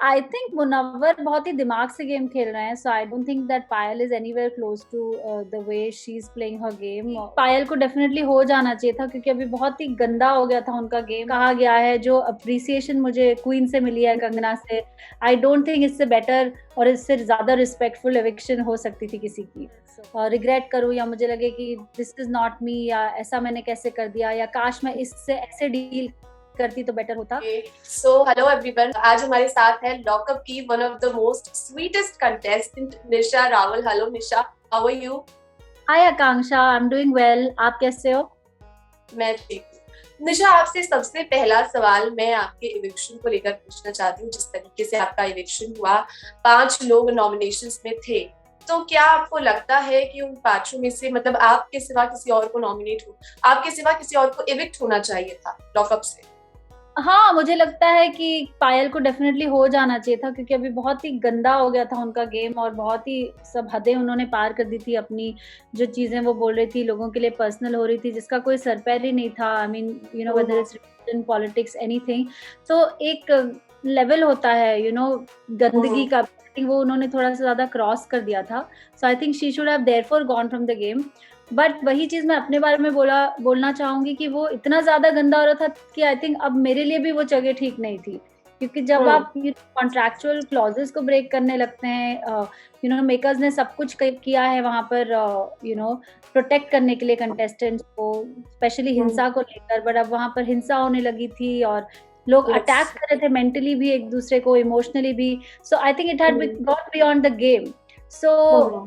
I think Munawwar बहुत ही दिमाग से गेम खेल रहे हैं, so I don't think that Payal is anywhere close to the way she is playing her game. Payal को डेफिनेटली हो जाना चाहिए था, क्योंकि अभी बहुत ही गंदा हो गया था उनका गेम। कहा गया है जो अप्रिसिएशन मुझे क्वीन से मिली है, कंगना से, आई डोंट थिंक इससे बेटर और इससे ज्यादा रिस्पेक्टफुल एविक्शन हो सकती थी किसी की। रिग्रेट करूँ या मुझे लगे कि दिस इज नॉट मी, या ऐसा मैंने कैसे कर दिया, या काश मैं इससे ऐसे डील करती तो बेटर होता। सो हेलो एवरीवन, आज हमारे साथ है लॉकअप की one of the most sweetest contestant Nisha Rawal. Hello Nisha, how are you? Hi Akanksha, I am doing well, आप कैसे हो? मैं ठीक हूँ। निशा, आपसे सबसे पहला सवाल मैं आपके इविक्शन को लेकर पूछना चाहती हूँ। जिस तरीके से आपका इविक्शन हुआ, 5 लोग नॉमिनेशंस में थे, तो क्या आपको लगता है कि उन 5 में से मतलब आपके सिवा किसी और को नॉमिनेट हो, आपके सिवा किसी और को इविक्ट होना चाहिए था लॉकअप से? हाँ, मुझे लगता है कि पायल को डेफिनेटली हो जाना चाहिए था, क्योंकि अभी बहुत ही गंदा हो गया था उनका गेम और बहुत ही सब हदें उन्होंने पार कर दी थी। अपनी जो चीजें वो बोल रही थी, लोगों के लिए पर्सनल हो रही थी, जिसका कोई सर पैर ही नहीं था। I mean whether it's religion, politics, anything. तो एक लेवल होता है गंदगी का। वो उन्होंने थोड़ा सा ज्यादा क्रॉस कर दिया था। So I think she should have therefore gone from the game. But वही चीज मैं अपने बारे में बोलना चाहूंगी कि वो इतना ज्यादा गंदा हो रहा था कि आई थिंक अब मेरे लिए भी वो जगह ठीक नहीं थी। क्योंकि जब आप कॉन्ट्रैक्चुअल क्लॉजेस को ब्रेक करने लगते हैं, मेकर्स ने सब कुछ किया है वहां पर प्रोटेक्ट करने के लिए कंटेस्टेंट्स को, स्पेशली हिंसा को लेकर। बट अब वहां पर हिंसा होने लगी थी और लोग अटैक कर रहे थे मेंटली भी एक दूसरे को, इमोशनली भी। So I think it had got beyond the game. So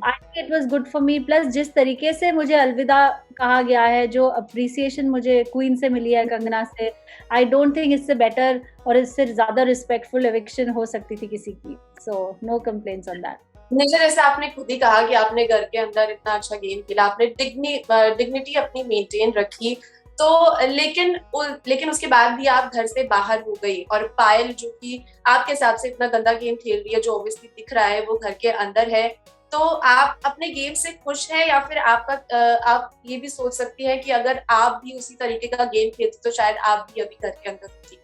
I think it was good for me. Plus जिस तरीके से मुझे अलविदा कहा गया है, जो अप्रिसिएशन मुझे क्वीन से मिली है, कंगना से, आई डोंट थिंक इससे बेटर और इससे ज्यादा रिस्पेक्टफुल एविक्शन हो सकती थी किसी की। So no complaints on that. Nisha, जैसे आपने खुद ही कहा कि आपने घर के अंदर इतना अच्छा गेम खेला, आपने डिग्निटी अपनी मेंटेन रखी, तो लेकिन उसके बाद भी आप घर से बाहर हो गई, और पायल जो कि आपके हिसाब से इतना गंदा गेम खेल रही है, जो ऑब्वियसली दिख रहा है वो घर के अंदर है, तो आप अपने गेम से खुश हैं, या फिर आप ये भी सोच सकती हैं कि अगर आप भी उसी तरीके का गेम खेलती तो शायद आप भी अभी घर के अंदर होती?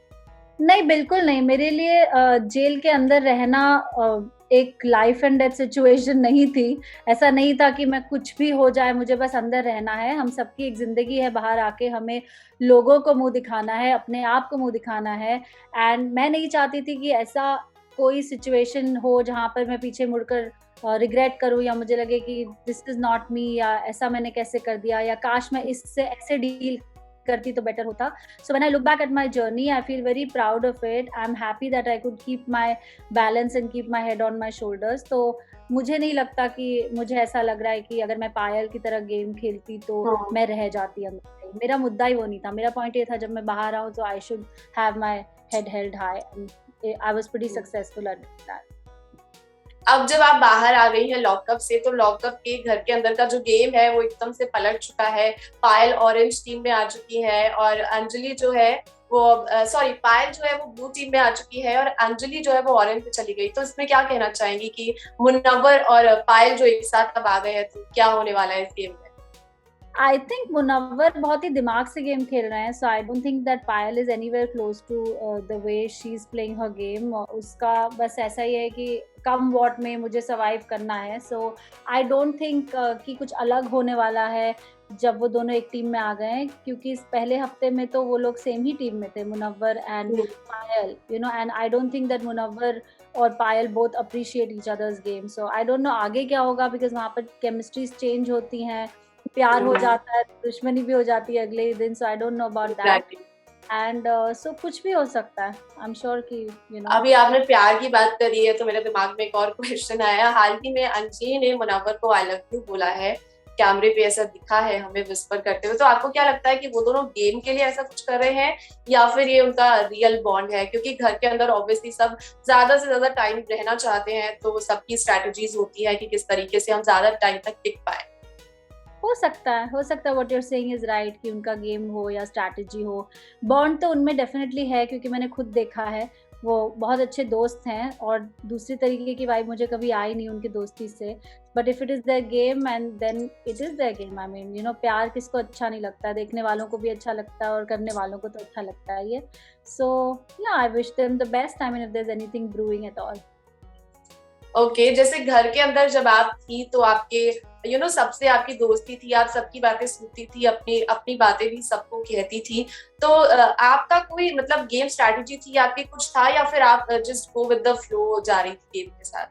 नहीं, बिल्कुल नहीं। मेरे लिए जेल के अंदर रहना एक लाइफ एंड डेथ सिचुएशन नहीं थी। ऐसा नहीं था कि मैं कुछ भी हो जाए मुझे बस अंदर रहना है। हम सबकी एक जिंदगी है, बाहर आके हमें लोगों को मुंह दिखाना है, अपने आप को मुंह दिखाना है। एंड मैं नहीं चाहती थी कि ऐसा कोई सिचुएशन हो जहां पर मैं पीछे मुड़कर रिग्रेट करूं या मुझे लगे कि दिस इज नॉट मी, या ऐसा मैंने कैसे कर दिया, या काश मैं इससे ऐसे डील करती तो बेटर होता। So when I look back at my journey, I feel very proud of it. I'm happy that I could keep my balance and keep my head on my shoulders. तो मुझे नहीं लगता कि मुझे ऐसा लग रहा है कि अगर मैं पायल की तरह गेम खेलती तो मैं रह जाती अंदर। मेरा मुद्दा ही वो नहीं था। मेरा पॉइंट ये था, जब मैं बाहर आऊँ तो I should have my head held high and I was pretty successful at that. अब जब आप बाहर आ गई हैं लॉकअप से, तो लॉकअप के घर के अंदर का जो गेम है वो एकदम से पलट चुका है। पायल ऑरेंज टीम में आ चुकी है, और अंजलि जो है वो पायल जो है वो ब्लू टीम में आ चुकी है, और अंजलि जो है वो ऑरेंज में चली गई। तो इसमें क्या कहना चाहेंगी कि मुनव्वर और पायल जो एक साथ अब आ गए हैं, तो क्या होने वाला है इस गेम में? आई थिंक मुनव्वर बहुत ही दिमाग से गेम खेल रहे हैं, so I don't think that Payal is anywhere close to the way she is playing her game. उसका बस ऐसा ही है कि कम वॉट में मुझे सर्वाइव करना है। सो आई डोंट थिंक कि कुछ अलग होने वाला है जब वो दोनों एक टीम में आ गए हैं, क्योंकि इस पहले हफ्ते में तो वो लोग सेम ही टीम में थे, Munawar and Payal, and I don't think that Munawar और Payal both appreciate each others game. So I don't know आगे क्या होगा, बिकॉज वहाँ पर केमिस्ट्रीज चेंज होती हैं, प्यार हो जाता है, दुश्मनी भी हो जाती है अगले दिन। So I don't know about that. And so कुछ भी हो सकता है। आई एम श्योर कि अभी आपने प्यार की बात करी है, तो मेरे दिमाग में एक और क्वेश्चन आया। हाल ही में अंजलि ने मुनव्वर को आई लव यू बोला है, कैमरे पे ऐसा दिखा है हमें विस्पर करते हुए। तो आपको क्या लगता है कि वो दोनों गेम के लिए ऐसा कुछ कर रहे हैं, या फिर ये उनका रियल बॉन्ड है? क्योंकि घर के अंदर ऑब्वियसली सब ज्यादा से ज्यादा टाइम रहना चाहते हैं, तो सबकी स्ट्रैटेजीज होती है कि किस तरीके से हम ज्यादा टाइम तक टिक पाए। हो सकता है what you're saying is right, कि उनका गेम हो या स्ट्रैटेजी हो, बॉन्ड तो उनमें डेफिनेटली है, क्योंकि मैंने खुद देखा है। वो बहुत अच्छे दोस्त हैं और दूसरी तरीके की वाइब मुझे कभी आई नहीं उनकी दोस्ती से। But if it is their game and then it is their game. I mean प्यार किसको अच्छा नहीं लगता, देखने वालों को भी अच्छा लगता है और करने वालों को तो अच्छा लगता है ये। सो या I wish them the best. I mean if there is anything brewing at all. Okay, जैसे घर के अंदर जब आप थी तो आपके सबसे आपकी दोस्ती थी, आप सबकी बातें सुनती थी, अपनी अपनी बातें भी सबको कहती थी। तो आपका कोई मतलब गेम स्ट्रैटेजी थी, आपके कुछ था, या फिर आप just go with the flow जा रही थी गेम के साथ?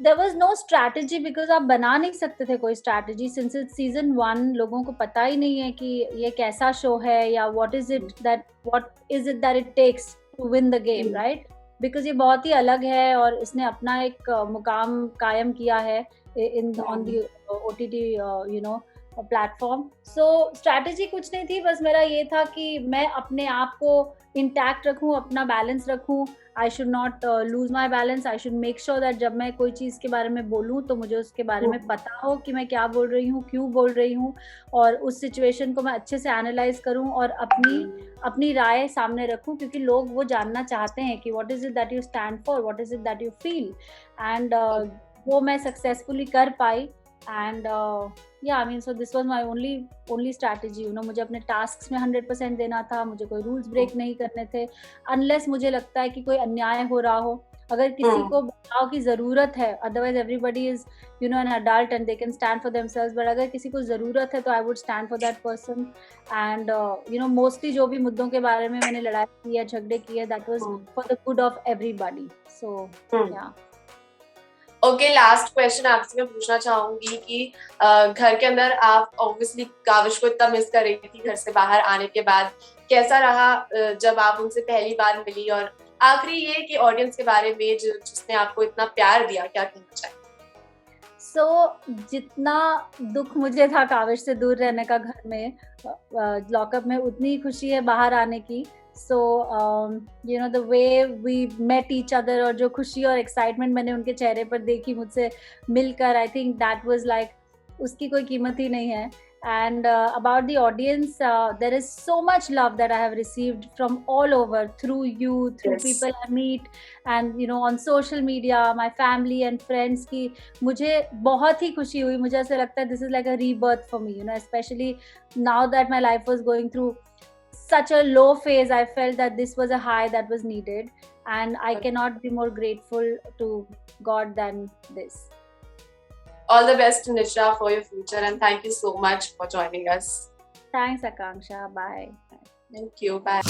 There was no strategy because आप बना नहीं सकते थे कोई स्ट्रैटेजी सिंस इट्स सीज़न 1। लोगों को पता ही नहीं है कि ये कैसा शो है या what is it that it takes to win the game, right? Because ये बहुत ही अलग है और इसने अपना एक मुकाम कायम किया है in on the OTT platform. So strategy कुछ नहीं थी, बस मेरा ये था कि मैं अपने आप को इंटैक्ट रखूं, अपना बैलेंस रखूं। I should not lose my balance. I should make sure that जब मैं कोई चीज़ के बारे में बोलूं तो मुझे उसके बारे में पता हो कि मैं क्या बोल रही हूँ, क्यों बोल रही हूँ, और उस सिचुएशन को मैं अच्छे से एनालाइज करूं और अपनी राय सामने रखूं, क्योंकि लोग वो जानना चाहते हैं कि what is it that you stand for, what is it that you feel. And वो मैं सक्सेसफुली कर पाई। And yeah, I mean, so this was my only strategy, मुझे अपने tasks में 100% देना था, मुझे कोई rules break नहीं करने थे unless मुझे लगता है कि कोई अन्याय हो रहा हो। अगर किसी को बचाव की जरूरत है, otherwise everybody is an adult and they can stand for themselves, but अगर किसी को जरूरत है तो I would stand for that person। and mostly जो भी मुद्दों के बारे में मैंने लड़ाई की है, झगड़े किए, that was for the good of everybody। so yeah। Okay, last question आपसे मैं पूछना चाहूंगी कि घर के अंदर आप ऑब्वियसली काविश को इतना मिस कर रही थी घर से बाहर आने के बाद, कैसा रहा जब आप उनसे पहली बार मिली? और आखिरी ये कि ऑडियंस के बारे में जिसने आपको इतना प्यार दिया, क्या कहना चाहिए? जितना दुख मुझे था काविश से दूर रहने का घर में लॉकअप में, उतनी ही खुशी है बाहर आने की। The way we met each other, और जो खुशी और एक्साइटमेंट मैंने उनके चेहरे पर देखी मुझसे मिलकर, I think that was like उसकी कोई कीमत ही नहीं है। And about the audience, there is so much love that I have received from all over, through you, through Yes. people I meet, and on social media, my family and friends की मुझे बहुत ही खुशी हुई। मुझे ऐसा लगता है this is like a rebirth for me, especially now that my life was going through such a low phase. I felt that this was a high that was needed, and I cannot be more grateful to God than this. All the best, Nisha, for your future, and thank you so much for joining us. Thanks, Akanksha. Bye. Thank you. Bye.